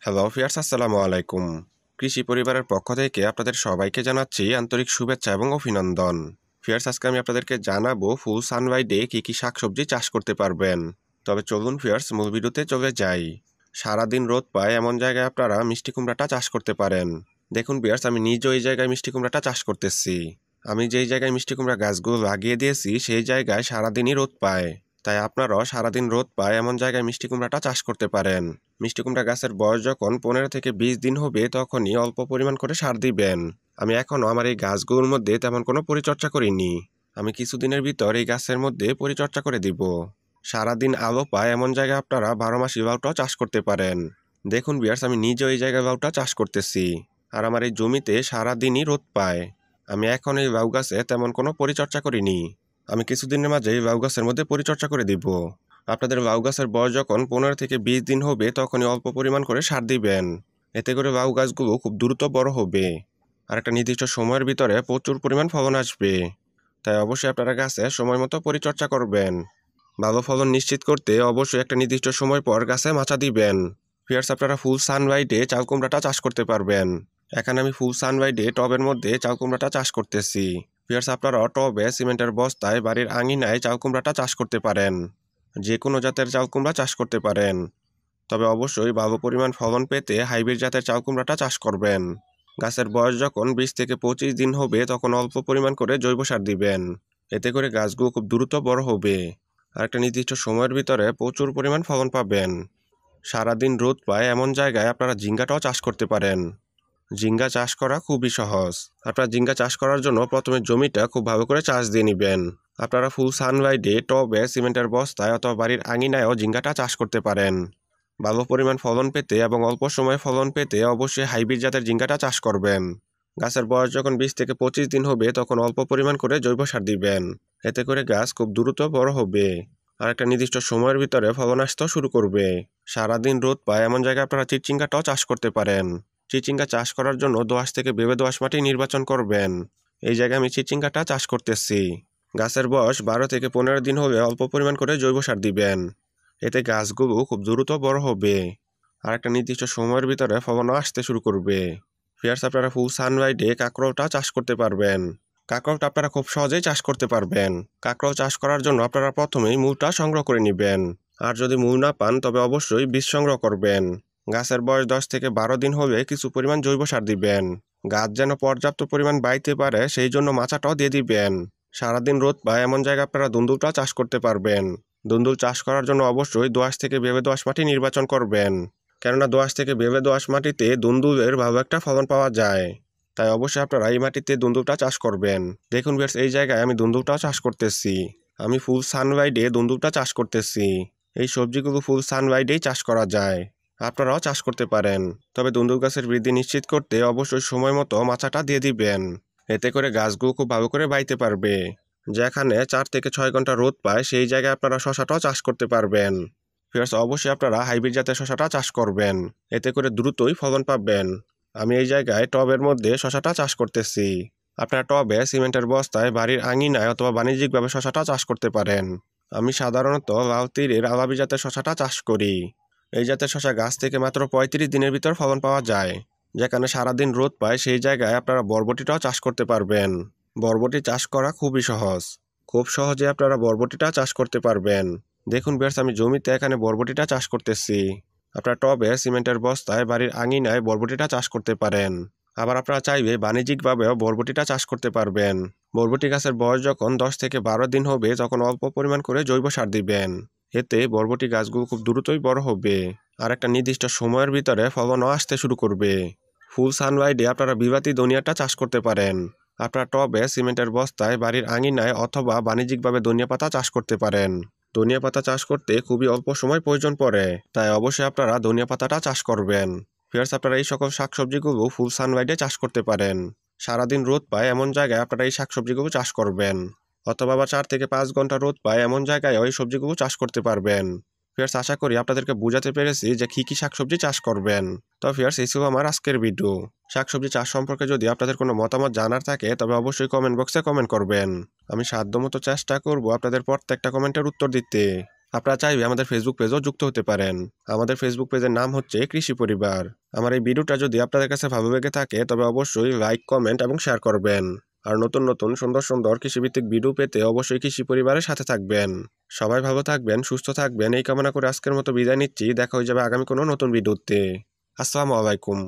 Hello fierce, আসসালামু আলাইকুম। কৃষি পরিবারের পক্ষ থেকে আপনাদের সবাইকে জানাচ্ছি আন্তরিক শুভেচ্ছা এবং অভিনন্দন। ফিয়ার্স, আজকে আমি আপনাদেরকে জানাবো ফুল সানলাইটে কী কী শাকসবজি চাষ করতে পারবেন। তবে চলুন ফিয়ার্স, মূল ভিডিওতে চলে যাই। সারাদিন রোদ পায় এমন জায়গায় আপনারা মিষ্টি কুমড়াটা চাষ করতে পারেন। দেখুন ফিয়ার্স, আমি নিজেও এই জায়গায় মিষ্টি কুমড়াটা চাষ করতেছি। আমি যেই জায়গায় মিষ্টি কুমড়া গাছগুলো লাগিয়ে দিয়েছি সেই জায়গায় সারাদিনই রোদ পায়। তাই আপনারাও সারাদিন রোদ পায় এমন জায়গায় মিষ্টি কুমড়াটা চাষ করতে পারেন। মিষ্টি কুমড়া গাছের বয়স যখন 15 থেকে 20 দিন হবে তখনই অল্প পরিমাণ করে সার দিবেন। আমি এখনও আমার এই গাছগুলোর মধ্যে তেমন কোনো পরিচর্যা করিনি। আমি কিছুদিনের ভিতর এই গাছের মধ্যে পরিচর্যা করে দিব। সারাদিন আলো পায় এমন জায়গায় আপনারা 12 মাসি লাউটাও চাষ করতে পারেন। দেখুন বিয়ার্স, আমি নিজেও এই জায়গায় লাউটা চাষ করতেছি। আর আমার এই জমিতে সারাদিনই রোদ পায়। আমি এখন এই লাউ গাছে তেমন কোনো পরিচর্যা করিনি। আমি কিছুদিনের মাঝে এই লাউ গাছের মধ্যে পরিচর্যা করে দিব। আপনাদের লাউ গাছের বয়স যখন 15 থেকে 20 দিন হবে তখনই অল্প পরিমাণ করে সার দিবেন। এতে করে লাউ গাছগুলো খুব দ্রুত বড় হবে। আর একটা নির্দিষ্ট সময়ের ভিতরে প্রচুর পরিমাণ ফলন আসবে। তাই অবশ্যই আপনারা গাছে সময় মতো পরিচর্যা করবেন। ভালো ফলন নিশ্চিত করতে অবশ্যই একটা নির্দিষ্ট সময় পর গাছে মাচা দিবেন। ফিয়ার্স, আপনারা ফুল সানলাইটে চাল কুমড়াটা চাষ করতে পারবেন। এখানে আমি ফুল সানলাইটে টবের মধ্যে চাল কুমড়াটা চাষ করতেছি। ফিয়ার্স, আপনারা টবে সিমেন্টের বস্তায় বাড়ির আঙিনায় চাল কুমড়াটা চাষ করতে পারেন। যে কোনো জাতের চাল কুমড়া চাষ করতে পারেন। তবে অবশ্যই ভালো পরিমাণ ফলন পেতে হাইব্রিড জাতের চাল কুমড়াটা চাষ করবেন। গাছের বয়স যখন 20 থেকে 25 দিন হবে তখন অল্প পরিমাণ করে জৈব সার দিবেন। এতে করে গাছগুলো খুব দ্রুত বড় হবে। আর একটা নির্দিষ্ট সময়ের ভিতরে প্রচুর পরিমাণ ফলন পাবেন। সারাদিন রোদ পায় এমন জায়গায় আপনারা ঝিঙ্গাটাও চাষ করতে পারেন। ঝিঙ্গা চাষ করা খুবই সহজ। আপনারা ঝিঙ্গা চাষ করার জন্য প্রথমে জমিটা খুব ভালো করে চাষ দিয়ে নেবেন। আপনারা ফুল সানলাইটে টবে সিমেন্টের বস্তায় অথবা বাড়ির আঙিনায়ও ঝিঙ্গাটা চাষ করতে পারেন। ভালো পরিমাণ ফলন পেতে এবং অল্প সময়ে ফলন পেতে অবশ্যই হাইব্রিড জাতের ঝিঙ্গাটা চাষ করবেন। গাছের বয়স যখন 20 থেকে 25 দিন হবে তখন অল্প পরিমাণ করে জৈব সার দিবেন। এতে করে গাছ খুব দ্রুত বড় হবে। আর একটা নির্দিষ্ট সময়ের ভিতরে ফলন আসতেও শুরু করবে। সারাদিন রোদ পায় এমন জায়গায় আপনারা চিচিঙ্গাটাও চাষ করতে পারেন। চিচিঙ্গা চাষ করার জন্য দোআঁশ থেকে বেবে দোআঁশ মাটি নির্বাচন করবেন। এই জায়গায় আমি চিচিঙ্গাটা চাষ করতেছি। গাছের বয়স 12 থেকে 15 দিন হলে অল্প পরিমাণ করে জৈব সার দিবেন। এতে গাছগুলো খুব দ্রুত বড় হবে। আর একটা নির্দিষ্ট সময়ের ভিতরে ফলনও আসতে শুরু করবে। ফিয়ার্স, আপনারা ফুল সানলাইটে কাঁকরোলটা চাষ করতে পারবেন। কাঁকরোলটা আপনারা খুব সহজেই চাষ করতে পারবেন। কাঁকরোল চাষ করার জন্য আপনারা প্রথমেই মূলটা সংগ্রহ করে নেবেন। আর যদি মূল না পান তবে অবশ্যই বীজ সংগ্রহ করবেন। গাছের বয়স 10 থেকে 12 দিন হলে কিছু পরিমাণ জৈব সার দিবেন। গাছ যেন পর্যাপ্ত পরিমাণ বাইতে পারে সেই জন্য মাচাটাও দিয়ে দিবেন। সারাদিন রোদ পায় এমন জায়গায় আপনারা দুন্দুলটা চাষ করতে পারবেন। দুন্দুল চাষ করার জন্য অবশ্যই দোআঁশ থেকে বেবে দোআঁশ মাটি নির্বাচন করবেন। কেননা দোআঁশ থেকে বেবে দোআঁশ মাটিতে দুন্দুলের ভালো একটা ফলন পাওয়া যায়। তাই অবশ্যই আপনারা এই মাটিতে দুন্দুলটা চাষ করবেন। দেখুন ভিউয়ার্স, এই জায়গায় আমি দুন্দুলটাও চাষ করতেছি। আমি ফুল সানলাইটে দুন্দুলটা চাষ করতেছি। এই সবজিগুলো ফুল সানলাইটেই চাষ করা যায়। আপনারাও চাষ করতে পারেন। তবে দুন্দুল গাছের বৃদ্ধি নিশ্চিত করতে অবশ্যই সময় মতো মাচাটা দিয়ে দিবেন। এতে করে গাছগুলো খুব ভালো করে বাইতে পারবে। যেখানে 4 থেকে 6 ঘন্টা রোদ পায় সেই জায়গায় আপনারা শশাটাও চাষ করতে পারবেন। ফিয়ার্স, অবশ্যই আপনারা হাইব্রিড জাতের শশাটা চাষ করবেন। এতে করে দ্রুতই ফলন পাবেন। আমি এই জায়গায় টবের মধ্যে শশাটা চাষ করতেছি। আপনারা টবে সিমেন্টের বস্তায় বাড়ির আঙিনায় অথবা বাণিজ্যিকভাবে শশাটা চাষ করতে পারেন। আমি সাধারণত লাউ তীরের আলাবি জাতের শশাটা চাষ করি। এই জাতের শশা গাছ থেকে মাত্র 35 দিনের ভিতর ফলন পাওয়া যায়। যেখানে সারাদিন রোদ পায় সেই জায়গায় আপনারা বরবটিটাও চাষ করতে পারবেন। বরবটি চাষ করা খুবই সহজ। খুব সহজে আপনারা বরবটিটা চাষ করতে পারবেন। দেখুন ভিউয়ার্স, আমি জমিতে এখানে বরবটিটা চাষ করতেছি। আপনারা টবে সিমেন্টের বস্তায় বাড়ির আঙিনায় বরবটিটা চাষ করতে পারেন। আবার আপনারা চাইলে বাণিজ্যিকভাবেও বরবটিটা চাষ করতে পারবেন। বরবটি গাছের বয়স যখন 10 থেকে 12 দিন হবে তখন অল্প পরিমাণ করে জৈব সার দিবেন। এতে বরবটি গাছগুলো খুব দ্রুতই বড় হবে। আর একটা নির্দিষ্ট সময়ের ভিতরে ফলনও আসতে শুরু করবে। ফুল সানলাইটে আপনারা বিলাতি ধনিয়াটা চাষ করতে পারেন। আপনারা টবে সিমেন্টের বস্তায় বাড়ির আঙিনায় অথবা বাণিজ্যিকভাবে ধনিয়া পাতা চাষ করতে পারেন। ধনিয়া পাতা চাষ করতে খুবই অল্প সময় প্রয়োজন পড়ে। তাই অবশ্যই আপনারা ধনিয়া পাতাটা চাষ করবেন। ফিয়ার্স, আপনারা এই সকল শাকসবজিগুলো ফুল সানলাইটে চাষ করতে পারেন। সারাদিন রোদ পায় এমন জায়গায় আপনারা এই শাকসবজিগুলো চাষ করবেন। অথবা 4 থেকে 5 ঘন্টা রোদ পায় এমন জায়গায় ওই সবজিগুলো চাষ করতে পারবেন। ফিয়ার্স, আশা করি আপনাদেরকে বোঝাতে পেরেছি যে কী শাকসবজি চাষ করবেন। তো ফিয়ার্স, এই ছিল আমার আজকের ভিডিও। শাকসবজি চাষ সম্পর্কে যদি আপনাদের কোনো মতামত জানার থাকে তবে অবশ্যই কমেন্ট বক্সে কমেন্ট করবেন। আমি সাধ্যমতো চেষ্টা করব আপনাদের প্রত্যেকটা কমেন্টের উত্তর দিতে। আপনারা চাইলে আমাদের ফেসবুক পেজও যুক্ত হতে পারেন। আমাদের ফেসবুক পেজের নাম হচ্ছে কৃষি পরিবার। আমার এই ভিডিওটা যদি আপনাদের কাছে ভালো লেগে থাকে তবে অবশ্যই লাইক, কমেন্ট এবং শেয়ার করবেন। আর নতুন নতুন সুন্দর সুন্দর কৃষিভিত্তিক ভিডিও পেতে অবশ্যই কৃষি পরিবারের সাথে থাকবেন। সবাই ভালো থাকবেন, সুস্থ থাকবেন এই কামনা করে আজকের মতো বিদায় নিচ্ছি। দেখা হয়ে যাবে আগামী কোনো নতুন ভিডিওতে। আসসালামু আলাইকুম।